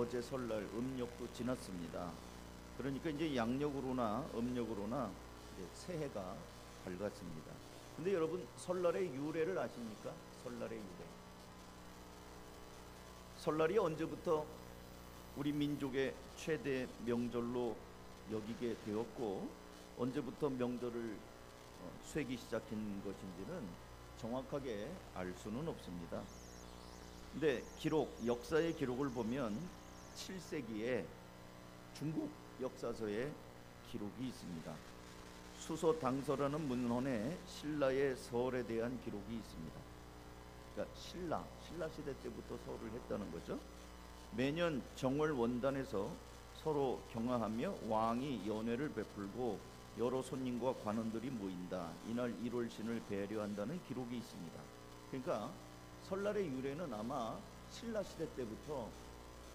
어제 설날 음력도 지났습니다. 그러니까 이제 양력으로나 음력으로나 이제 새해가 밝았습니다. 근데 여러분, 설날의 유래를 아십니까? 설날의 유래. 설날이 언제부터 우리 민족의 최대 명절로 여기게 되었고, 언제부터 명절을 쇠기 시작한 것인지는 정확하게 알 수는 없습니다. 근데 역사의 기록을 보면 7세기에 중국 역사서에 기록이 있습니다. 수서당서라는 문헌에 신라의 설에 대한 기록이 있습니다. 그러니까 신라 시대 때부터 설을 했다는 거죠. 매년 정월 원단에서 서로 경화하며 왕이 연회를 베풀고 여러 손님과 관원들이 모인다. 이날 1월신을 배려한다는 기록이 있습니다. 그러니까 설날의 유래는 아마 신라 시대 때부터,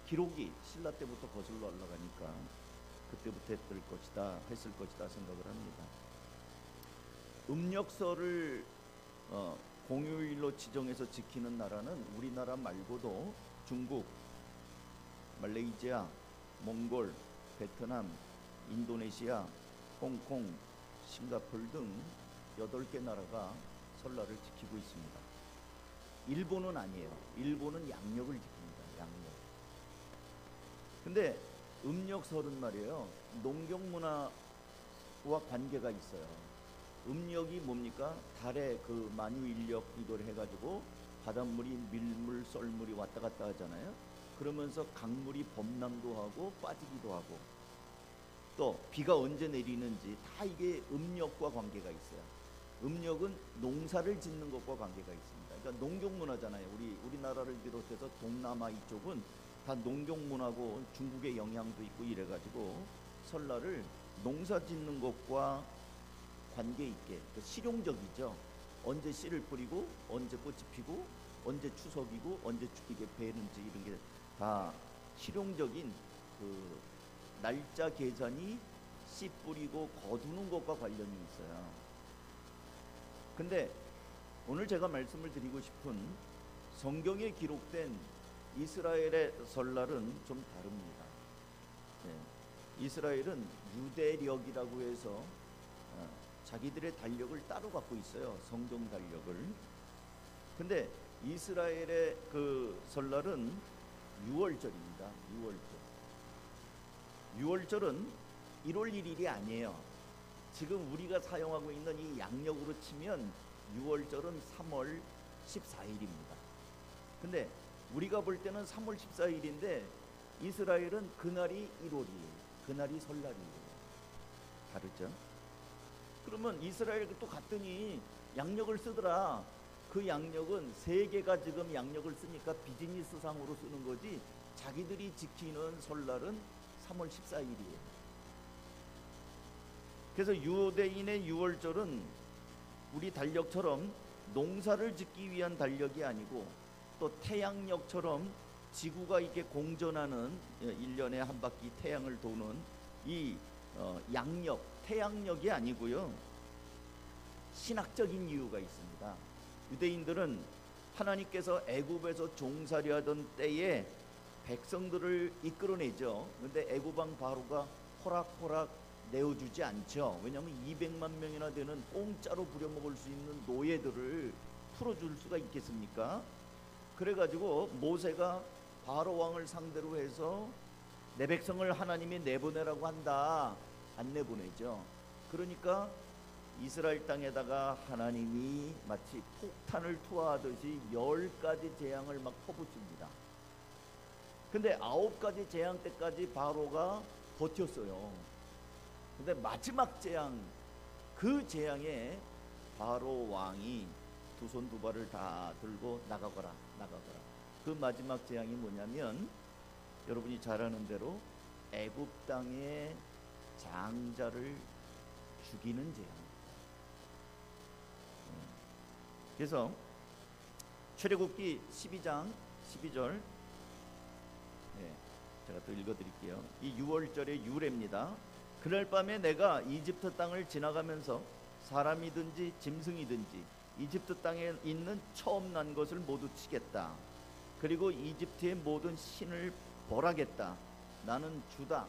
기록이 신라 때부터 거슬러 올라가니까 그때부터 했을 것이다 생각을 합니다. 음력설을 공휴일로 지정해서 지키는 나라는 우리나라 말고도 중국, 말레이시아, 몽골, 베트남, 인도네시아, 홍콩, 싱가포르 등 8개 나라가 설날을 지키고 있습니다. 일본은 아니에요. 일본은 양력을 지킵니다. 양력. 근데 음력설은 말이에요, 농경문화와 관계가 있어요. 음력이 뭡니까? 달의 그 만유인력 이걸 해가지고 바닷물이 밀물, 썰물이 왔다 갔다 하잖아요. 그러면서 강물이 범람도 하고 빠지기도 하고, 또 비가 언제 내리는지 다 이게 음력과 관계가 있어요. 음력은 농사를 짓는 것과 관계가 있습니다. 그러니까 농경문화잖아요. 우리나라를 비롯해서 동남아 이쪽은 다 농경문화고 중국의 영향도 있고 이래가지고 설날을 농사 짓는 것과 관계 있게, 실용적이죠. 언제 씨를 뿌리고 언제 꽃이 피고 언제 추석이고 언제 이게 배는지 이런 게 다 실용적인 그 날짜 계산이 씨 뿌리고 거두는 것과 관련이 있어요. 근데 오늘 제가 말씀을 드리고 싶은 성경에 기록된 이스라엘의 설날은 좀 다릅니다. 이스라엘은 유대력이라고 해서 자기들의 달력을 따로 갖고 있어요. 성경 달력을. 근데 이스라엘의 그 설날은 6월절입니다. 6월절은 1월 1일이 아니에요. 지금 우리가 사용하고 있는 이 양력으로 치면 6월절은 3월 14일입니다. 근데 우리가 볼 때는 3월 14일인데 이스라엘은 그날이 1월이에요. 그날이 설날이에요. 다르죠? 그러면 이스라엘도 갔더니 양력을 쓰더라. 그 양력은 세계가 지금 양력을 쓰니까 비즈니스상으로 쓰는 거지, 자기들이 지키는 설날은 3월 14일이에요. 그래서 유대인의 6월절은 우리 달력처럼 농사를 짓기 위한 달력이 아니고, 또 태양력처럼 지구가 이렇게 공전하는 1년에 한 바퀴 태양을 도는 이 양력, 태양력이 아니고요, 신학적인 이유가 있습니다. 유대인들은 하나님께서 애굽에서 종살이 하던 때에 백성들을 이끌어내죠. 근데 애굽 왕 바로가 호락호락 내어주지 않죠. 왜냐하면 200만 명이나 되는 공짜로 부려먹을 수 있는 노예들을 풀어줄 수가 있겠습니까? 그래가지고 모세가 바로 왕을 상대로 해서 내 백성을 하나님이 내보내라고 한다. 안 내보내죠. 그러니까 이스라엘 땅에다가 하나님이 마치 폭탄을 투하하듯이 10가지 재앙을 막 퍼붓습니다. 근데 9가지 재앙 때까지 바로가 버텼어요. 근데 마지막 재앙, 그 재앙에 바로 왕이 두 손 두 발을 다 들고 나가거라. 그 마지막 재앙이 뭐냐면, 여러분이 잘 아는 대로 애굽 땅의 장자를 죽이는 재앙. 그래서 출애굽기 12장 12절, 제가 또 읽어드릴게요. 이 6월절의 유래입니다. 그날 밤에 내가 이집트 땅을 지나가면서 사람이든지 짐승이든지 이집트 땅에 있는 처음 난 것을 모두 치겠다. 그리고 이집트의 모든 신을 벌하겠다. 나는 주다.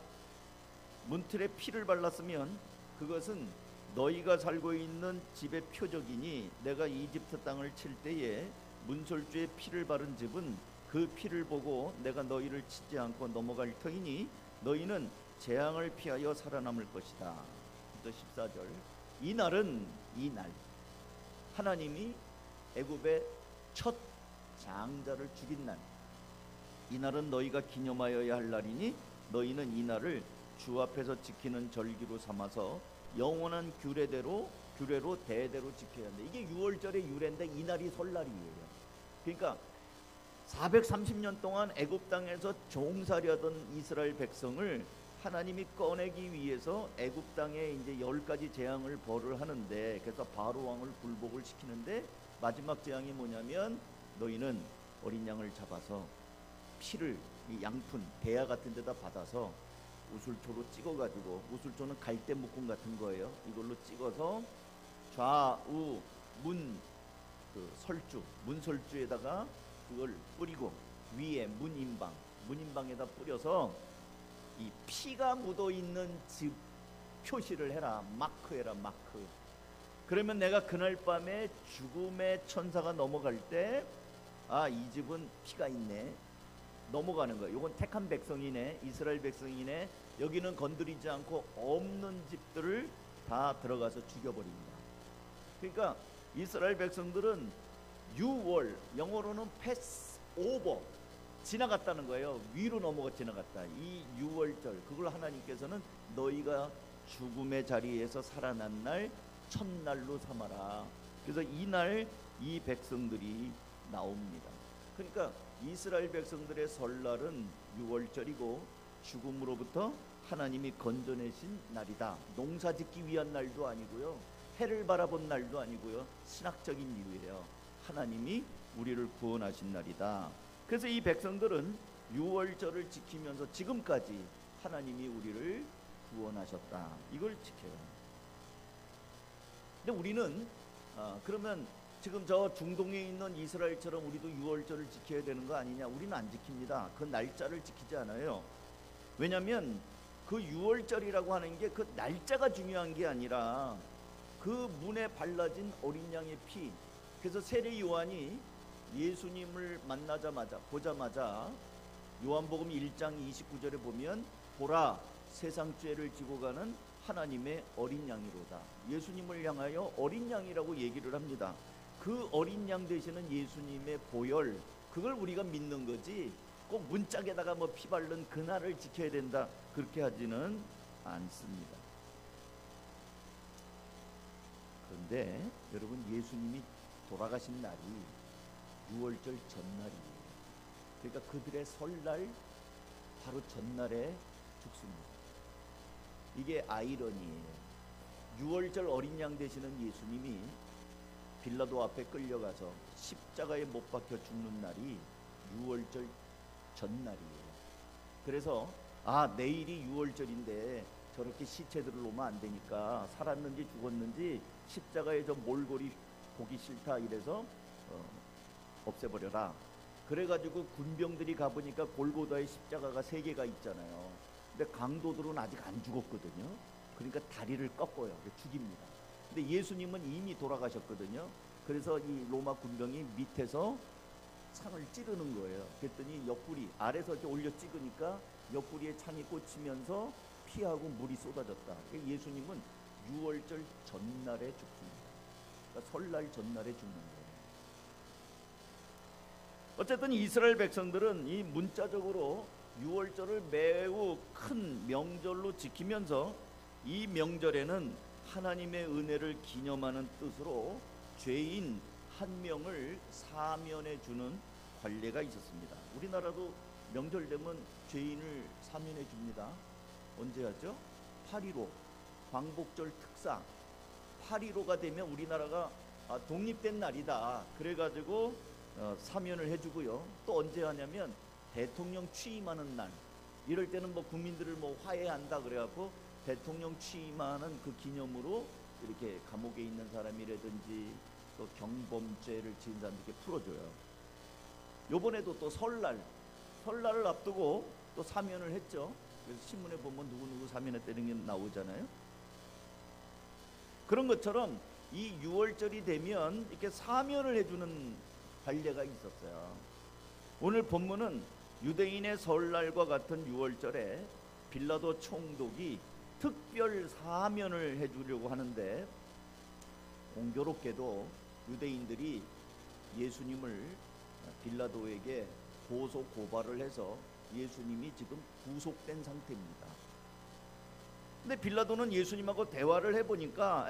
문틀에 피를 발랐으면 그것은 너희가 살고 있는 집의 표적이니 내가 이집트 땅을 칠 때에 문설주에 피를 바른 집은 그 피를 보고 내가 너희를 치지 않고 넘어갈 터이니 너희는 재앙을 피하여 살아남을 것이다. 14절. 이 날은 이 날 하나님이 애굽의 첫 장자를 죽인 날. 이 날은 너희가 기념하여야 할 날이니 너희는 이 날을 주 앞에서 지키는 절기로 삼아서 영원한 규례로 대대로 지켜야 한다. 이게 6월절의 유래인데 이 날이 설날이에요. 그러니까 430년 동안 애굽 땅에서 종살이하던 이스라엘 백성을 하나님이 꺼내기 위해서 애굽 땅에 이제 10가지 재앙을 벌을 하는데, 그래서 바로 왕을 굴복을 시키는데 마지막 재앙이 뭐냐면 너희는 어린 양을 잡아서 피를 이 양푼 대야 같은 데다 받아서 우술초로 찍어가지고, 우술초는 갈대 묶음 같은 거예요. 이걸로 찍어서 좌우 문설주에다가 그걸 뿌리고 위에 문인방에다 뿌려서 이 피가 묻어 있는 집 표시를 해라. 마크해라. 마크. 그러면 내가 그날 밤에 죽음의 천사가 넘어갈 때 이 집은 피가 있네, 넘어가는 거예요. 이건 택한 백성이네, 이스라엘 백성이네. 여기는 건드리지 않고 없는 집들을 다 들어가서 죽여버립니다. 그러니까 이스라엘 백성들은 6월, 영어로는 패스 오버, 지나갔다는 거예요. 위로 넘어가 지나갔다. 이 6월절, 그걸 하나님께서는 너희가 죽음의 자리에서 살아난 날 첫날로 삼아라. 그래서 이날 이 백성들이 나옵니다. 그러니까 이스라엘 백성들의 설날은 6월절이고 죽음으로부터 하나님이 건져내신 날이다. 농사 짓기 위한 날도 아니고요, 해를 바라본 날도 아니고요, 신학적인 이유예요. 하나님이 우리를 구원하신 날이다. 그래서 이 백성들은 6월절을 지키면서 지금까지 하나님이 우리를 구원하셨다, 이걸 지켜요. 근데 우리는 그러면 지금 저 중동에 있는 이스라엘처럼 우리도 6월절을 지켜야 되는 거 아니냐? 우리는 안 지킵니다. 그 날짜를 지키지 않아요. 왜냐하면 그 6월절이라고 하는 게 그 날짜가 중요한 게 아니라 그 문에 발라진 어린 양의 피. 그래서 세례 요한이 예수님을 보자마자 요한복음 1장 29절에 보면 보라, 세상 죄를 지고 가는 하나님의 어린 양이로다. 예수님을 향하여 어린 양이라고 얘기를 합니다. 그 어린 양 되시는 예수님의 보혈, 그걸 우리가 믿는 거지 꼭 문짝에다가 뭐 피 바른 그날을 지켜야 된다, 그렇게 하지는 않습니다. 그런데 여러분, 예수님이 돌아가신 날이 6월절 전날이에요. 그러니까 그들의 설날 바로 전날에 죽습니다. 이게 아이러니예요. 6월절 어린 양 되시는 예수님이 빌라도 앞에 끌려가서 십자가에 못 박혀 죽는 날이 6월절 전날이에요. 그래서 내일이 6월절인데 저렇게 시체들을 놓으면 안 되니까 살았는지 죽었는지 십자가에 저 몰골이 보기 싫다, 이래서 없애버려라. 그래가지고 군병들이 가보니까 골고다의 십자가가 3개가 있잖아요. 근데 강도들은 아직 안 죽었거든요. 그러니까 다리를 꺾어요. 죽입니다. 근데 예수님은 이미 돌아가셨거든요. 그래서 이 로마 군병이 밑에서 창을 찌르는 거예요. 그랬더니 옆구리 아래서 이렇게 올려 찍으니까 옆구리에 창이 꽂히면서 피하고 물이 쏟아졌다. 예수님은 6월절 전날에 죽습니다. 그러니까 설날 전날에 죽는 거예요. 어쨌든 이스라엘 백성들은 이 문자적으로 6월절을 매우 큰 명절로 지키면서 이 명절에는 하나님의 은혜를 기념하는 뜻으로 죄인 한 명을 사면해 주는 관례가 있었습니다. 우리나라도 명절 되면 죄인을 사면해 줍니다. 언제 하죠? 8.15 광복절 특사. 8.15가 되면 우리나라가 독립된 날이다, 그래가지고 사면을 해주고요. 또 언제 하냐면 대통령 취임하는 날, 이럴 때는 뭐 국민들을 뭐 화해한다 그래갖고 대통령 취임하는 그 기념으로 이렇게 감옥에 있는 사람이라든지 또 경범죄를 지은 사람들께 풀어줘요. 요번에도 또 설날을 앞두고 또 사면을 했죠. 그래서 신문에 보면 누구누구 사면했다는 게 나오잖아요. 그런 것처럼 이 유월절이 되면 이렇게 사면을 해주는 관례가 있었어요. 오늘 본문은 유대인의 설날과 같은 유월절에 빌라도 총독이 특별 사면을 해주려고 하는데, 공교롭게도 유대인들이 예수님을 빌라도에게 고소 고발을 해서 예수님이 지금 구속된 상태입니다. 근데 빌라도는 예수님하고 대화를 해보니까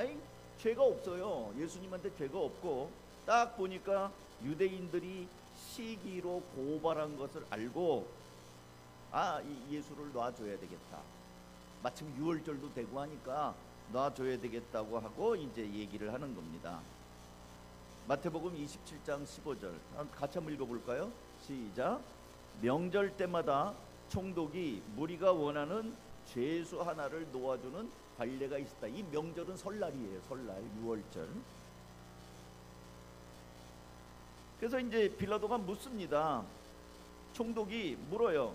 죄가 없어요. 예수님한테 죄가 없고, 딱 보니까 유대인들이 시기로 고발한 것을 알고 이 예수를 놔줘야 되겠다. 마침 유월절도 되고 하니까 놔줘야 되겠다고 하고 이제 얘기를 하는 겁니다. 마태복음 27장 15절 같이 한번 읽어볼까요? 시작. 명절 때마다 총독이 무리가 원하는 죄수 하나를 놓아주는 관례가 있었다. 이 명절은 설날이에요. 설날, 유월절. 그래서 이제 빌라도가 묻습니다. 총독이 물어요.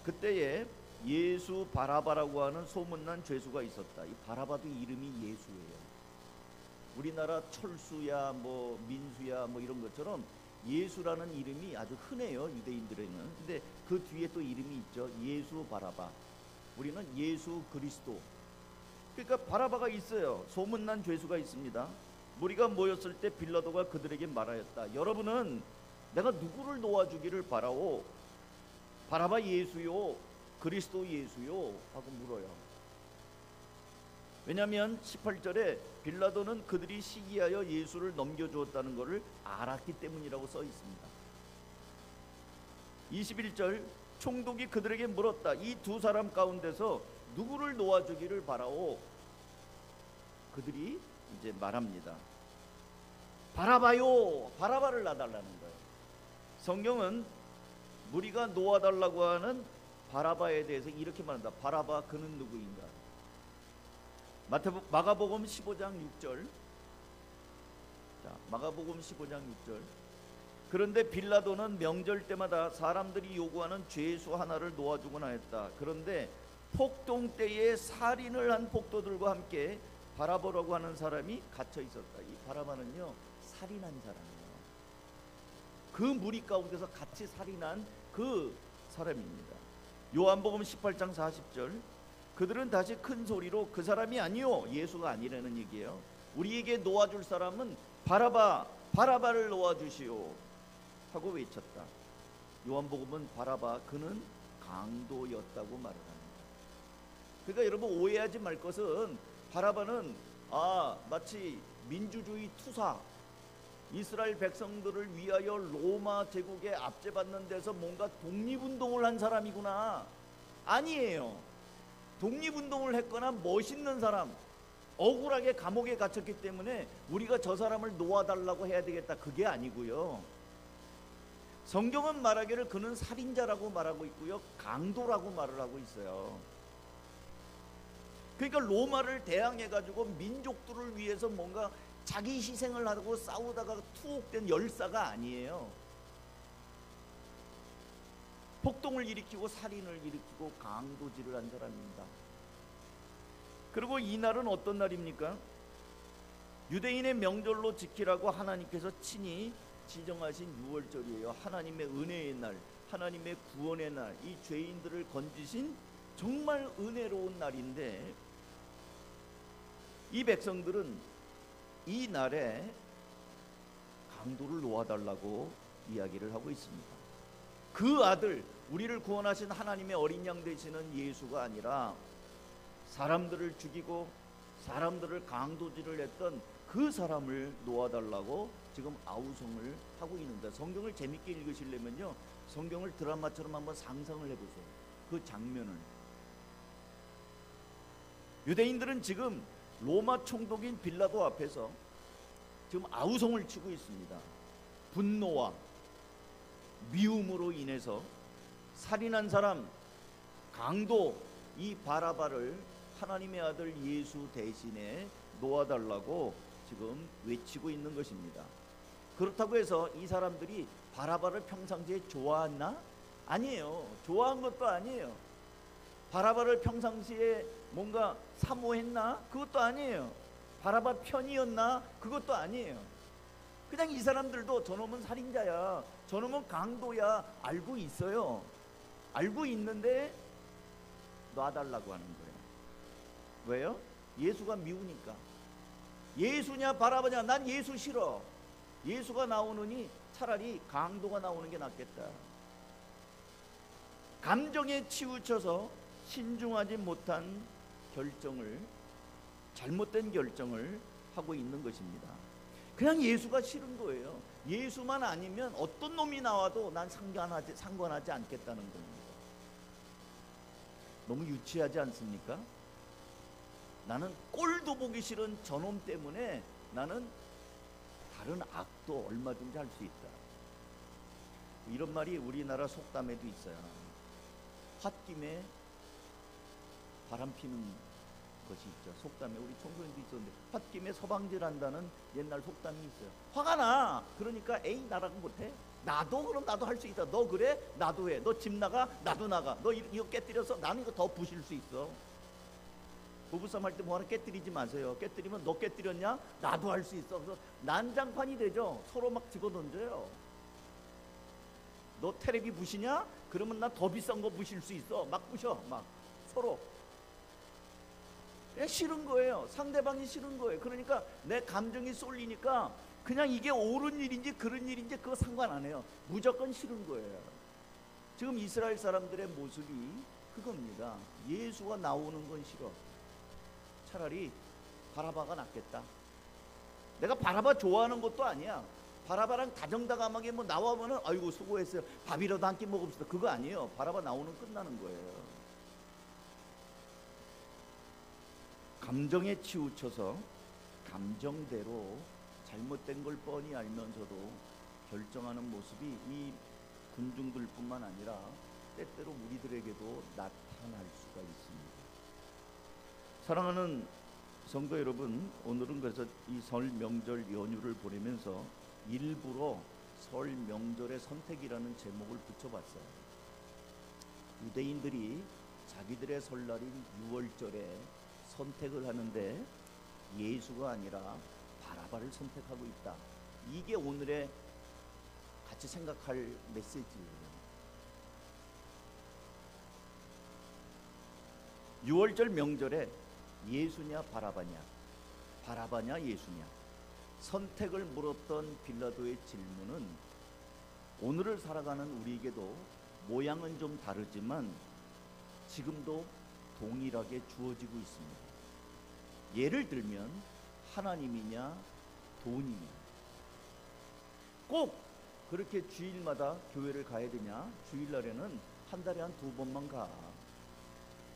그때에 예수 바라바라고 하는 소문난 죄수가 있었다. 이 바라바도 이름이 예수예요. 우리나라 철수야 뭐 민수야 뭐 이런 것처럼 예수라는 이름이 아주 흔해요, 유대인들에는. 근데 그 뒤에 또 이름이 있죠. 예수 바라바. 우리는 예수 그리스도. 그러니까 바라바가 있어요. 소문난 죄수가 있습니다. 무리가 모였을 때 빌라도가 그들에게 말하였다. 여러분은 내가 누구를 놓아주기를 바라오? 바라바 예수요, 그리스도 예수요? 하고 물어요. 왜냐하면 18절에 빌라도는 그들이 시기하여 예수를 넘겨주었다는 것을 알았기 때문이라고 써 있습니다. 21절 총독이 그들에게 물었다. 이 두 사람 가운데서 누구를 놓아주기를 바라오? 그들이 이제 말합니다. 바라바요. 바라바를 놔달라는 거예요. 성경은 무리가 놓아달라고 하는 바라바에 대해서 이렇게 말한다. 바라바 그는 누구인가? 마가복음 15장 6절. 자, 마가복음 15장 6절. 그런데 빌라도는 명절 때마다 사람들이 요구하는 죄수 하나를 놓아주곤 하였다. 그런데 폭동 때에 살인을 한 폭도들과 함께 바라바라고 하는 사람이 갇혀 있었다. 이 바라바는요, 살인한 사람이에요. 그 무리 가운데서 같이 살인한 그 사람입니다. 요한복음 18장 40절. 그들은 다시 큰 소리로 그 사람이 아니요, 예수가 아니라는 얘기예요. 우리에게 놓아줄 사람은 바라바를 놓아주시오 하고 외쳤다. 요한복음은 바라바 그는 강도였다고 말을 합니다. 그러니까 여러분 오해하지 말 것은, 바라바는 마치 민주주의 투사, 이스라엘 백성들을 위하여 로마 제국에 압제받는 데서 뭔가 독립운동을 한 사람이구나. 아니에요. 독립운동을 했거나 멋있는 사람, 억울하게 감옥에 갇혔기 때문에 우리가 저 사람을 놓아달라고 해야 되겠다, 그게 아니고요. 성경은 말하기를 그는 살인자라고 말하고 있고요, 강도라고 말을 하고 있어요. 그러니까 로마를 대항해가지고 민족들을 위해서 뭔가 자기 희생을 하고 싸우다가 투옥된 열사가 아니에요. 폭동을 일으키고 살인을 일으키고 강도질을 한 사람입니다. 그리고 이날은 어떤 날입니까? 유대인의 명절로 지키라고 하나님께서 친히 지정하신 유월절이에요. 하나님의 은혜의 날, 하나님의 구원의 날, 이 죄인들을 건지신 정말 은혜로운 날인데, 이 백성들은 이 날에 강도를 놓아달라고 이야기를 하고 있습니다. 그 아들, 우리를 구원하신 하나님의 어린 양 되시는 예수가 아니라 사람들을 죽이고 사람들을 강도질을 했던 그 사람을 놓아달라고 지금 아우성을 하고 있는데, 성경을 재밌게 읽으시려면요, 성경을 드라마처럼 한번 상상을 해보세요. 그 장면을. 유대인들은 지금 로마 총독인 빌라도 앞에서 지금 아우성을 치고 있습니다. 분노와 미움으로 인해서 살인한 사람, 강도, 이 바라바를 하나님의 아들 예수 대신에 놓아달라고 지금 외치고 있는 것입니다. 그렇다고 해서 이 사람들이 바라바를 평상시에 좋아했나? 아니에요. 좋아한 것도 아니에요. 바라바를 평상시에 뭔가 사모했나? 그것도 아니에요. 바라바 편이었나? 그것도 아니에요. 그냥 이 사람들도 저놈은 살인자야, 저놈은 강도야, 알고 있어요. 알고 있는데 놔달라고 하는 거예요. 왜요? 예수가 미우니까. 예수냐 바라바냐, 난 예수 싫어. 예수가 나오느니 차라리 강도가 나오는 게 낫겠다. 감정에 치우쳐서 신중하지 못한 결정을, 잘못된 결정을 하고 있는 것입니다. 그냥 예수가 싫은 거예요. 예수만 아니면 어떤 놈이 나와도 난 상관하지 않겠다는 겁니다. 너무 유치하지 않습니까? 나는 꼴도 보기 싫은 저놈 때문에 나는 다른 악도 얼마든지 할 수 있다. 이런 말이 우리나라 속담에도 있어요. 홧김에 바람 피는 것이 있죠. 속담에 우리 청소년도 있었는데 홧김에 서방질한다는 옛날 속담이 있어요. 화가 나. 그러니까 에이 나라고 못해. 나도 그럼 나도 할 수 있다. 너 그래? 나도 해. 너 집 나가? 나도 나가. 너 이거 깨뜨려서 나는 이거 더 부실 수 있어. 부부싸움 할 때 뭐 하나 깨뜨리지 마세요. 깨뜨리면 너 깨뜨렸냐? 나도 할 수 있어. 그래서 난장판이 되죠. 서로 막 집어던져요. 너 테레비 부시냐? 그러면 나 더 비싼 거 부실 수 있어. 막 부셔. 막 서로. 그냥 싫은 거예요. 상대방이 싫은 거예요. 그러니까 내 감정이 쏠리니까 그냥 이게 옳은 일인지 그런 일인지 그거 상관 안 해요. 무조건 싫은 거예요. 지금 이스라엘 사람들의 모습이 그겁니다. 예수가 나오는 건 싫어. 차라리 바라바가 낫겠다. 내가 바라바 좋아하는 것도 아니야. 바라바랑 다정다감하게 뭐 나와보면 아이고 수고했어요. 밥이라도 한 끼 먹읍시다. 그거 아니에요. 바라바 나오는 끝나는 거예요. 감정에 치우쳐서 감정대로 잘못된 걸 뻔히 알면서도 결정하는 모습이 이 군중들뿐만 아니라 때때로 우리들에게도 나타날 수가 있습니다. 사랑하는 성도 여러분, 오늘은 그래서 이 설 명절 연휴를 보내면서 일부러 설 명절의 선택이라는 제목을 붙여봤어요. 유대인들이 자기들의 설날인 6월절에 선택을 하는데 예수가 아니라 바라바를 선택하고 있다. 이게 오늘의 같이 생각할 메시지예요. 6월절 명절에 예수냐 바라바냐, 바라바냐 예수냐, 선택을 물었던 빌라도의 질문은 오늘을 살아가는 우리에게도 모양은 좀 다르지만 지금도 동일하게 주어지고 있습니다. 예를 들면 하나님이냐 돈이냐. 꼭 그렇게 주일마다 교회를 가야 되냐? 주일날에는 한 달에 한 2번만 가.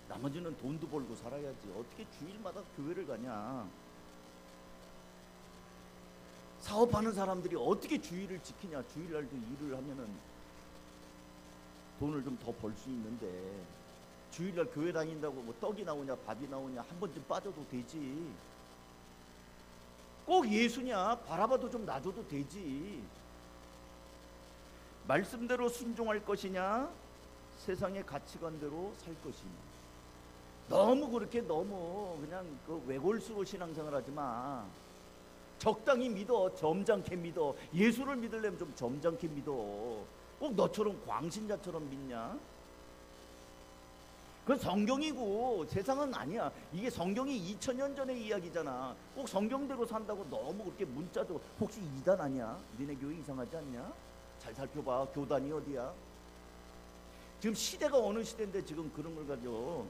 나머지는 돈도 벌고 살아야지. 어떻게 주일마다 교회를 가냐? 사업하는 사람들이 어떻게 주일을 지키냐? 주일날도 일을 하면은 돈을 좀 더 벌 수 있는데 주일날 교회 다닌다고 뭐 떡이 나오냐 밥이 나오냐 한 번쯤 빠져도 되지. 꼭 예수냐 바라바도 좀 놔줘도 되지. 말씀대로 순종할 것이냐 세상의 가치관대로 살 것이냐. 너무 그렇게 너무 그냥 그 외골수로 신앙생활 하지 마. 적당히 믿어. 점잖게 믿어. 예수를 믿으려면 좀 점잖게 믿어. 꼭 너처럼 광신자처럼 믿냐? 그건 성경이고 세상은 아니야. 이게 성경이 2000년 전의 이야기잖아. 꼭 성경대로 산다고 너무 그렇게 문자도 혹시 이단 아니야? 니네 교회 이상하지 않냐? 잘 살펴봐. 교단이 어디야? 지금 시대가 어느 시대인데 지금 그런 걸 가져.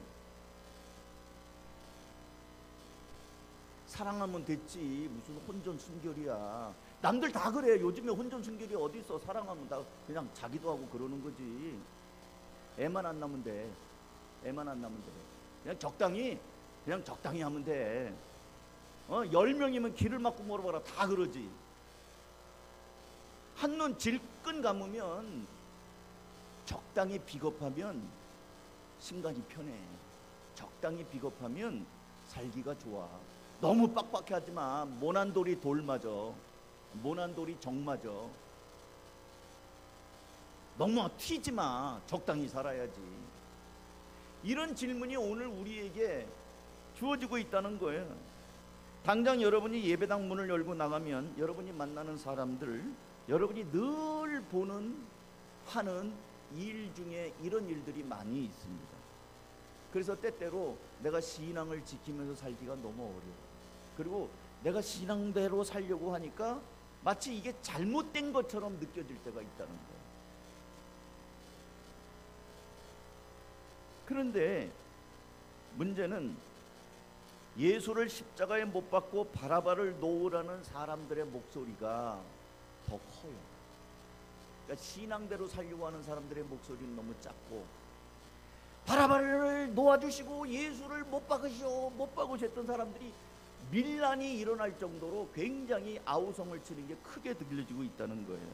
사랑하면 됐지. 무슨 혼전 순결이야. 남들 다 그래. 요즘에 혼전 순결이 어디 있어. 사랑하면 다 그냥 자기도 하고 그러는 거지. 애만 안 나면 돼. 애만 안 나면 돼. 그냥 적당히 하면 돼. 10명이면 길을 막고 물어봐라. 다 그러지. 한눈 질끈 감으면 적당히 비겁하면 심간이 편해. 적당히 비겁하면 살기가 좋아. 너무 빡빡해 하지 마. 모난 돌이 돌 맞아. 모난 돌이 정 맞아. 너무 튀지 마. 적당히 살아야지. 이런 질문이 오늘 우리에게 주어지고 있다는 거예요. 당장 여러분이 예배당 문을 열고 나가면 여러분이 만나는 사람들, 여러분이 늘 보는 하는 일 중에 이런 일들이 많이 있습니다. 그래서 때때로 내가 신앙을 지키면서 살기가 너무 어려워. 그리고 내가 신앙대로 살려고 하니까 마치 이게 잘못된 것처럼 느껴질 때가 있다는 거예요. 그런데 문제는 예수를 십자가에 못 박고 바라바를 놓으라는 사람들의 목소리가 더 커요. 그러니까 신앙대로 살려고 하는 사람들의 목소리는 너무 작고, 바라바를 놓아주시고 예수를 못 박으시오, 못 박으셨던 사람들이 밀란이 일어날 정도로 굉장히 아우성을 치는 게 크게 들려지고 있다는 거예요.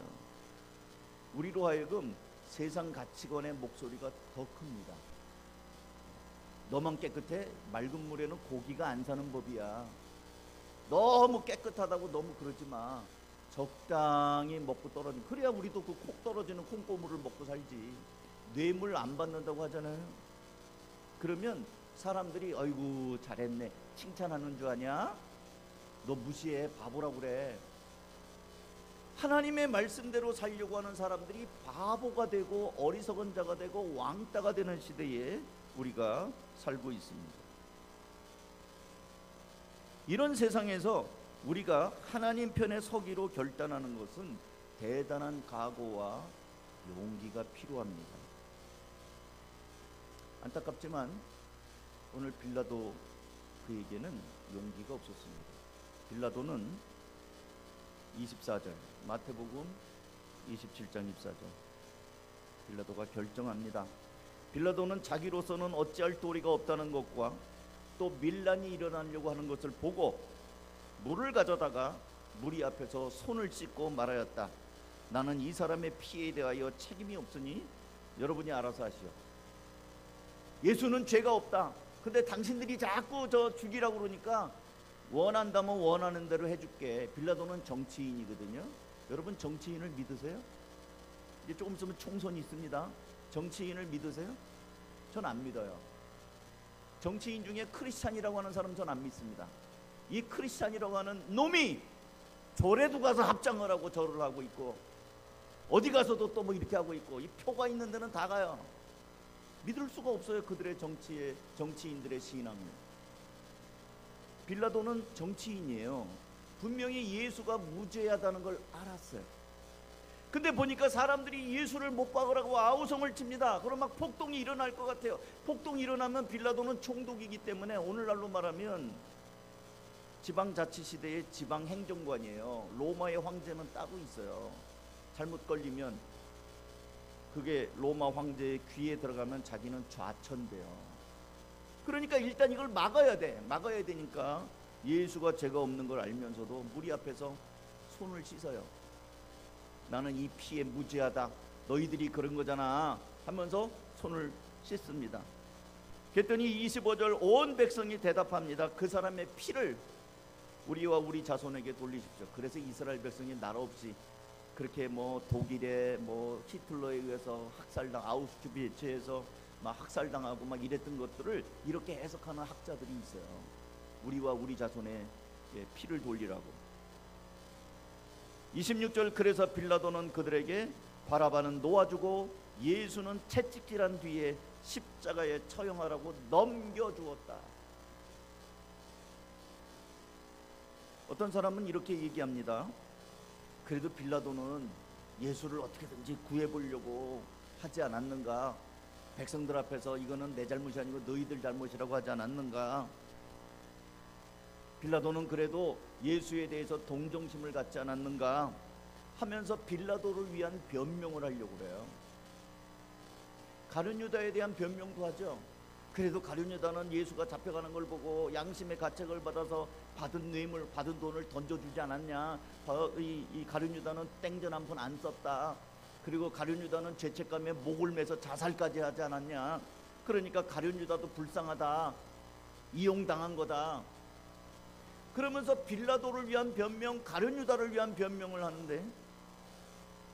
우리로 하여금 세상 가치관의 목소리가 더 큽니다. 너만 깨끗해? 맑은 물에는 고기가 안 사는 법이야. 너무 깨끗하다고 너무 그러지 마. 적당히 먹고 떨어지면, 그래야 우리도 그 콕 떨어지는 콩고물을 먹고 살지. 뇌물 안 받는다고 하잖아요. 그러면 사람들이 아이고 잘했네 칭찬하는 줄 아냐? 너 무시해, 바보라고 그래. 하나님의 말씀대로 살려고 하는 사람들이 바보가 되고 어리석은 자가 되고 왕따가 되는 시대에 우리가 살고 있습니다. 이런 세상에서 우리가 하나님 편에 서기로 결단하는 것은 대단한 각오와 용기가 필요합니다. 안타깝지만 오늘 빌라도 그에게는 용기가 없었습니다. 빌라도는 24절, 마태복음 27장 24절, 빌라도가 결정합니다. 빌라도는 자기로서는 어찌할 도리가 없다는 것과 또 밀란이 일어나려고 하는 것을 보고 물을 가져다가 무리 앞에서 손을 씻고 말하였다. 나는 이 사람의 피에 대하여 책임이 없으니 여러분이 알아서 하시오. 예수는 죄가 없다. 근데 당신들이 자꾸 저 죽이라고 그러니까 원한다면 원하는 대로 해줄게. 빌라도는 정치인이거든요. 여러분 정치인을 믿으세요? 이제 조금 있으면 총선이 있습니다. 정치인을 믿으세요? 전 안 믿어요. 정치인 중에 크리스찬이라고 하는 사람 전 안 믿습니다. 이 크리스찬이라고 하는 놈이 절에도 가서 합장을 하고 절을 하고 있고 어디 가서도 또 뭐 이렇게 하고 있고, 이 표가 있는 데는 다 가요. 믿을 수가 없어요. 그들의 정치인들의 신앙을. 빌라도는 정치인이에요. 분명히 예수가 무죄하다는 걸 알았어요. 근데 보니까 사람들이 예수를 못 박으라고 아우성을 칩니다. 그럼 막 폭동이 일어날 것 같아요. 폭동이 일어나면 빌라도는 총독이기 때문에 오늘날로 말하면 지방자치시대의 지방행정관이에요. 로마의 황제는 따로 있어요. 잘못 걸리면 그게 로마 황제의 귀에 들어가면 자기는 좌천돼요. 그러니까 일단 이걸 막아야 돼. 막아야 되니까 예수가 죄가 없는 걸 알면서도 무리 앞에서 손을 씻어요. 나는 이 피에 무죄하다. 너희들이 그런 거잖아 하면서 손을 씻습니다. 그랬더니 25절 온 백성이 대답합니다. 그 사람의 피를 우리와 우리 자손에게 돌리십시오. 그래서 이스라엘 백성이 나라 없이 그렇게 뭐 독일에 뭐 히틀러에 의해서 학살당, 아우슈비츠에서 막 학살당하고 막 이랬던 것들을 이렇게 해석하는 학자들이 있어요. 우리와 우리 자손의 피를 돌리라고. 26절 그래서 빌라도는 그들에게 바라바는 놓아주고 예수는 채찍질한 뒤에 십자가에 처형하라고 넘겨주었다. 어떤 사람은 이렇게 얘기합니다. 그래도 빌라도는 예수를 어떻게든지 구해보려고 하지 않았는가? 백성들 앞에서 이거는 내 잘못이 아니고 너희들 잘못이라고 하지 않았는가? 빌라도는 그래도 예수에 대해서 동정심을 갖지 않았는가 하면서 빌라도를 위한 변명을 하려고 그래요. 가룟 유다에 대한 변명도 하죠. 그래도 가룟 유다는 예수가 잡혀가는 걸 보고 양심의 가책을 받아서 받은 뇌물, 받은 돈을 던져주지 않았냐. 이 가룟 유다는 땡전 한 푼 안 썼다. 그리고 가룟 유다는 죄책감에 목을 매서 자살까지 하지 않았냐. 그러니까 가룟 유다도 불쌍하다. 이용당한 거다. 그러면서 빌라도를 위한 변명, 가룟 유다를 위한 변명을 하는데,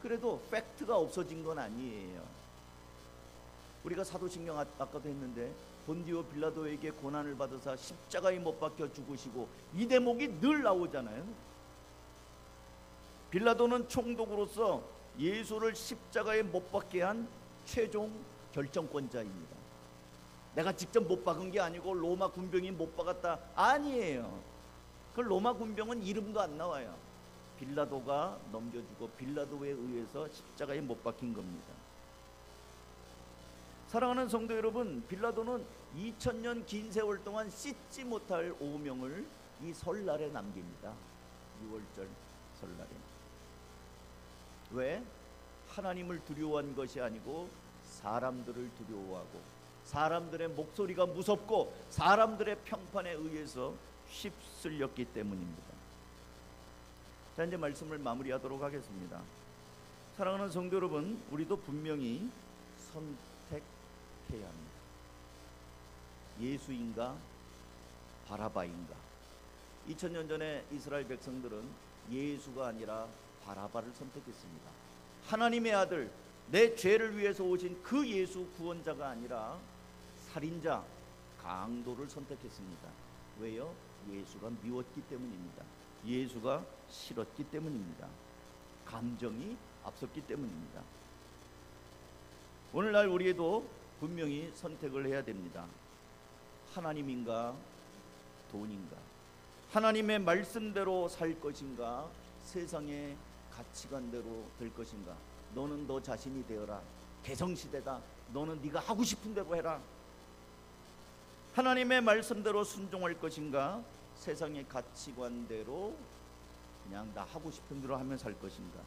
그래도 팩트가 없어진 건 아니에요. 우리가 사도신경 아까도 했는데 본디오 빌라도에게 고난을 받으사 십자가에 못 박혀 죽으시고 이 대목이 늘 나오잖아요. 빌라도는 총독으로서 예수를 십자가에 못 박게 한 최종 결정권자입니다. 내가 직접 못 박은 게 아니고 로마 군병이 못 박았다, 아니에요. 그 로마 군병은 이름도 안 나와요. 빌라도가 넘겨주고 빌라도에 의해서 십자가에 못 박힌 겁니다. 사랑하는 성도 여러분, 빌라도는 2000년 긴 세월 동안 씻지 못할 오명을 이 설날에 남깁니다. 6월절 설날에. 왜? 하나님을 두려워한 것이 아니고 사람들을 두려워하고 사람들의 목소리가 무섭고 사람들의 평판에 의해서 휩쓸렸기 때문입니다. 자, 이제 말씀을 마무리하도록 하겠습니다. 사랑하는 성도 여러분, 우리도 분명히 선택해야 합니다. 예수인가 바라바인가. 2000년 전에 이스라엘 백성들은 예수가 아니라 바라바를 선택했습니다. 하나님의 아들, 내 죄를 위해서 오신 그 예수 구원자가 아니라 살인자, 강도를 선택했습니다. 왜요? 예수가 미웠기 때문입니다. 예수가 싫었기 때문입니다. 감정이 앞섰기 때문입니다. 오늘날 우리도 분명히 선택을 해야 됩니다. 하나님인가 돈인가. 하나님의 말씀대로 살 것인가, 세상의 가치관대로 될 것인가. 너는 너 자신이 되어라. 개성시대다. 너는 네가 하고 싶은 대로 해라. 하나님의 말씀대로 순종할 것인가, 세상의 가치관대로 그냥 나 하고 싶은 대로 하며 살 것인가.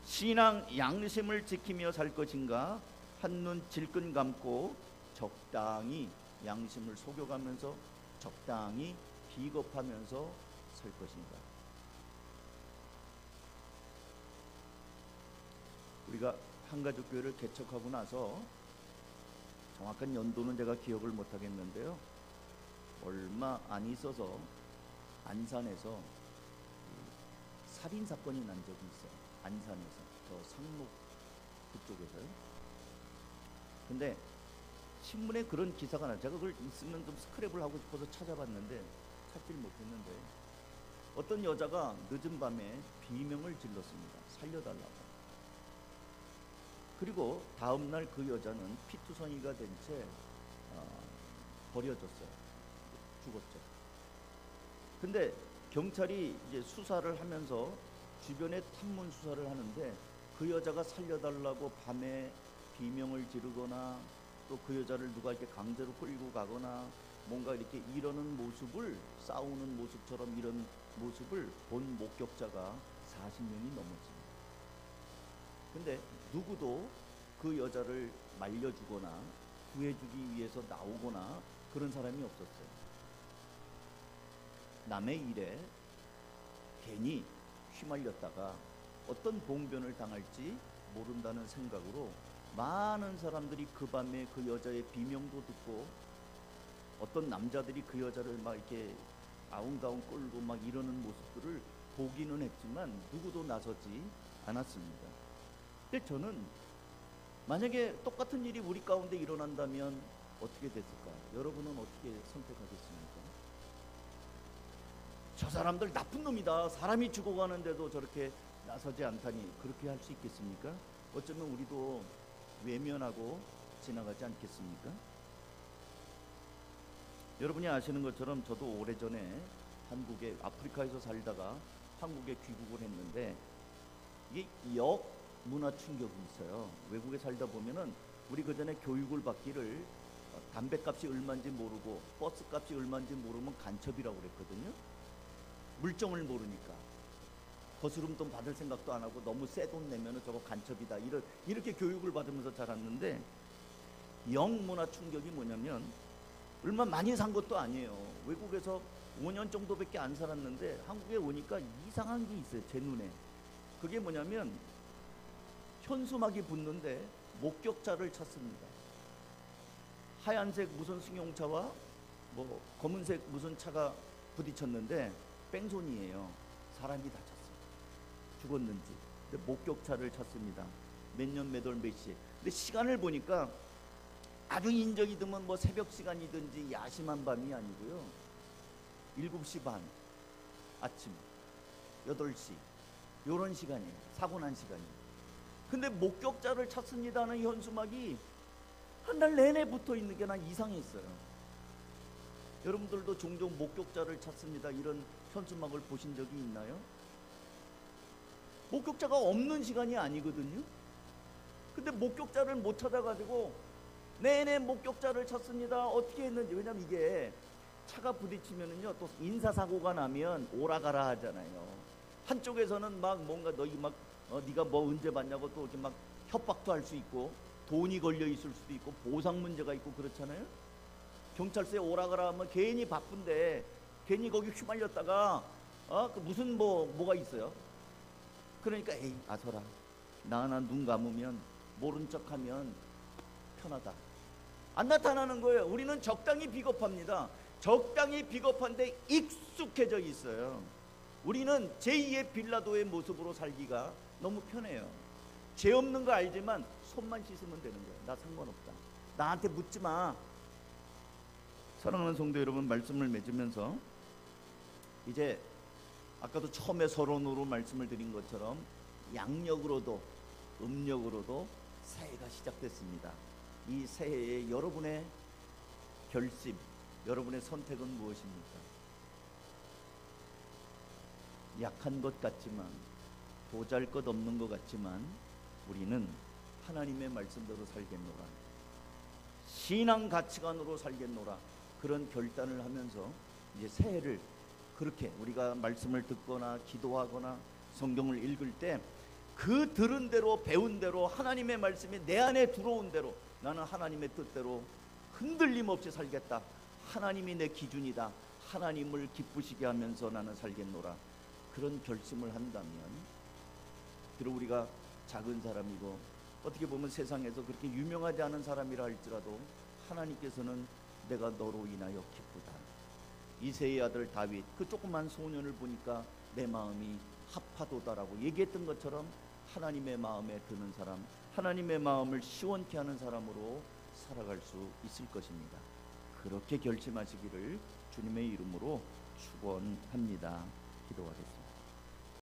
신앙 양심을 지키며 살 것인가, 한눈 질끈 감고 적당히 양심을 속여가면서 적당히 비겁하면서 살 것인가. 우리가 한가족교회를 개척하고 나서 정확한 연도는 제가 기억을 못하겠는데요, 얼마 안 있어서 안산에서 살인사건이 난 적이 있어요. 안산에서, 저 상록 그쪽에서요. 근데 신문에 그런 기사가 나, 제가 그걸 있으면 좀 스크랩을 하고 싶어서 찾아봤는데 찾질 못했는데, 어떤 여자가 늦은 밤에 비명을 질렀습니다. 살려달라고. 그리고 다음날 그 여자는 피투성이가 된 채 버려졌어요. 죽었죠. 근데 경찰이 이제 수사를 하면서 주변에 탐문 수사를 하는데 그 여자가 살려달라고 밤에 비명을 지르거나 또 그 여자를 누가 이렇게 강제로 끌고 가거나 뭔가 이렇게 이러는 모습을, 싸우는 모습처럼 이런 모습을 본 목격자가 40명이 넘었습니다. 근데 누구도 그 여자를 말려주거나 구해주기 위해서 나오거나 그런 사람이 없었어요. 남의 일에 괜히 휘말렸다가 어떤 봉변을 당할지 모른다는 생각으로 많은 사람들이 그 밤에 그 여자의 비명도 듣고, 어떤 남자들이 그 여자를 막 이렇게 아웅다웅 끌고 막 이러는 모습들을 보기는 했지만 누구도 나서지 않았습니다. 근데 저는 만약에 똑같은 일이 우리 가운데 일어난다면 어떻게 됐을까? 여러분은 어떻게 선택하겠습니까? 저 사람들 나쁜 놈이다, 사람이 죽어가는데도 저렇게 나서지 않다니, 그렇게 할 수 있겠습니까? 어쩌면 우리도 외면하고 지나가지 않겠습니까? 여러분이 아시는 것처럼 저도 오래전에 한국에, 아프리카에서 살다가 한국에 귀국을 했는데 이게 문화 충격이 있어요. 외국에 살다 보면은 우리 그 전에 교육을 받기를 담배값이 얼마인지 모르고 버스값이 얼마인지 모르면 간첩이라고 그랬거든요. 물정을 모르니까 거스름돈 받을 생각도 안 하고 너무 새 돈 내면은 저거 간첩이다, 이렇게 교육을 받으면서 자랐는데, 문화 충격이 뭐냐면 얼마 많이 산 것도 아니에요. 외국에서 5년 정도밖에 안 살았는데 한국에 오니까 이상한 게 있어요, 제 눈에. 그게 뭐냐면 현수막이 붙는데 목격자를 찾습니다. 하얀색 무슨 승용차와 뭐 검은색 무슨 차가 부딪혔는데 뺑소니예요. 사람이 다쳤어요. 죽었는지 근데 목격차를 찾습니다. 몇 년 몇 월 몇 시. 근데 시간을 보니까 아주 인적이 드문 뭐 새벽 시간이든지 야심한 밤이 아니고요. 7시 반, 아침 8시 요런 시간이에요. 사고 난 시간이. 근데 목격자를 찾습니다는 현수막이 한 달 내내 붙어 있는 게 난 이상했어요. 여러분들도 종종 목격자를 찾습니다 이런 현수막을 보신 적이 있나요? 목격자가 없는 시간이 아니거든요. 근데 목격자를 못 찾아가지고 내내 목격자를 찾습니다. 어떻게 했는지. 왜냐면 이게 차가 부딪히면은요 또 인사사고가 나면 오라가라 하잖아요. 한쪽에서는 막 뭔가 너희 막 네가 뭐 언제 봤냐고 또 이렇게 막 협박도 할 수 있고 돈이 걸려 있을 수도 있고 보상 문제가 있고 그렇잖아요. 경찰서에 오라가라 하면 괜히 바쁜데 괜히 거기 휘말렸다가 그 무슨 뭐가 있어요. 그러니까 에이 아서라 나 눈 감으면 모른 척하면 편하다. 안 나타나는 거예요. 우리는 적당히 비겁합니다. 적당히 비겁한데 익숙해져 있어요. 우리는 제2의 빌라도의 모습으로 살기가 너무 편해요. 죄 없는 거 알지만 손만 씻으면 되는 거예요. 나 상관없다. 나한테 묻지 마. 사랑하는 성도 여러분, 말씀을 맺으면서 이제 아까도 처음에 서론으로 말씀을 드린 것처럼 양력으로도 음력으로도 새해가 시작됐습니다. 이 새해에 여러분의 결심, 여러분의 선택은 무엇입니까? 약한 것 같지만, 보잘것없는 것 같지만 우리는 하나님의 말씀대로 살겠노라, 신앙 가치관으로 살겠노라, 그런 결단을 하면서 이제 새해를 그렇게 우리가 말씀을 듣거나 기도하거나 성경을 읽을 때 그 들은 대로 배운 대로 하나님의 말씀이 내 안에 들어온 대로 나는 하나님의 뜻대로 흔들림 없이 살겠다. 하나님이 내 기준이다. 하나님을 기쁘시게 하면서 나는 살겠노라. 그런 결심을 한다면, 비록 우리가 작은 사람이고 어떻게 보면 세상에서 그렇게 유명하지 않은 사람이라 할지라도 하나님께서는 내가 너로 인하여 기쁘다. 이새의 아들 다윗 그 조그만 소년을 보니까 내 마음이 합하도다라고 얘기했던 것처럼 하나님의 마음에 드는 사람, 하나님의 마음을 시원케 하는 사람으로 살아갈 수 있을 것입니다. 그렇게 결심하시기를 주님의 이름으로 축원합니다. 기도하겠습니다.